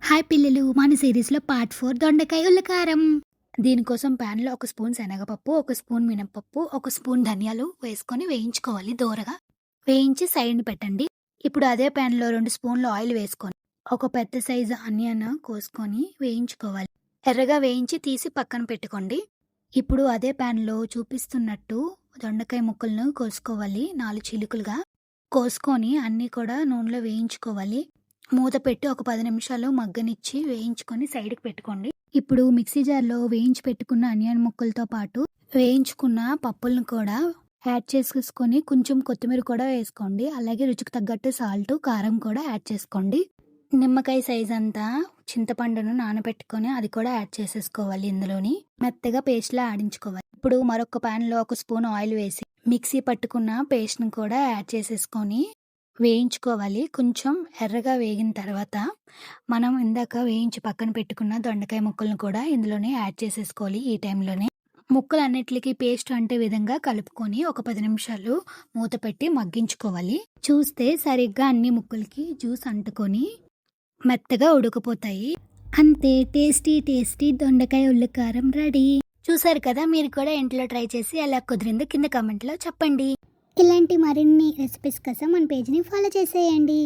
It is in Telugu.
హాయ్ పిల్లలు, మన సిరీస్లో పార్ట్ 4 దొండకాయ ఉల్లకారం. దీనికోసం ప్యాన్లో ఒక స్పూన్ శనగపప్పు, ఒక స్పూన్ మినపప్పు, ఒక స్పూన్ ధనియాలు వేసుకొని వేయించుకోవాలి. దోరగా వేయించి సైడ్ పెట్టండి. ఇప్పుడు అదే ప్యాన్లో 2 స్పూన్లు ఆయిల్ వేసుకొని ఒక పెద్ద సైజు ఆనియన్ కోసుకొని వేయించుకోవాలి. ఎర్రగా వేయించి తీసి పక్కన పెట్టుకోండి. ఇప్పుడు అదే ప్యాన్లో చూపిస్తున్నట్టు దొండకాయ ముక్కలను కోసుకోవాలి. 4 చిలుకలుగా కోసుకొని అన్నీ కూడా నూనెలో వేయించుకోవాలి. మూత పెట్టి ఒక 10 నిమిషాలు మగ్గనిచ్చి వేయించుకొని సైడ్కి పెట్టుకోండి. ఇప్పుడు మిక్సీ జార్లో వేయించి పెట్టుకున్న ఆనియన్ ముక్కలతో పాటు వేయించుకున్న పప్పులను కూడా యాడ్ చేసేసుకొని కొంచెం కొత్తిమీర కూడా వేసుకోండి. అలాగే రుచికి తగ్గట్టు సాల్ట్, కారం కూడా యాడ్ చేసుకోండి. నిమ్మకాయ సైజ్ అంతా చింతపండును నానబెట్టుకొని అది కూడా యాడ్ చేసేసుకోవాలి. ఇందులోని మెత్తగా పేస్ట్లా ఆడించుకోవాలి. ఇప్పుడు మరొక ప్యాన్లో ఒక స్పూన్ ఆయిల్ వేసి మిక్సీ పట్టుకున్న పేస్ట్ని కూడా యాడ్ చేసేసుకొని వేయించుకోవాలి. కొంచెం ఎర్రగా వేగిన తర్వాత మనం ఇందాక వేయించి పక్కన పెట్టుకున్న దొండకాయ ముక్కలను కూడా ఇందులోనే యాడ్ చేసేసుకోవాలి. ఈ టైంలోనే ముక్కలన్నిటికీ పేస్ట్ అంటే విధంగా కలుపుకొని ఒక 10 నిమిషాలు మూత పెట్టి మగ్గించుకోవాలి. చూస్తే సరిగ్గా అన్ని ముక్కలకి జ్యూస్ అంటుకొని మెత్తగా ఉడికిపోతాయి. అంతే, టేస్టీ టేస్టీ దొండకాయ ఉల్లికారం రెడీ. చూసారు కదా, మీరు కూడా ఇంట్లో ట్రై చేసి ఎలా కుదిరిందో కింద కామెంట్లో చెప్పండి. ఇలాంటి మరిన్ని రెసిపీస్ కోసం మన పేజ్ని ఫాలో చేసేయండి.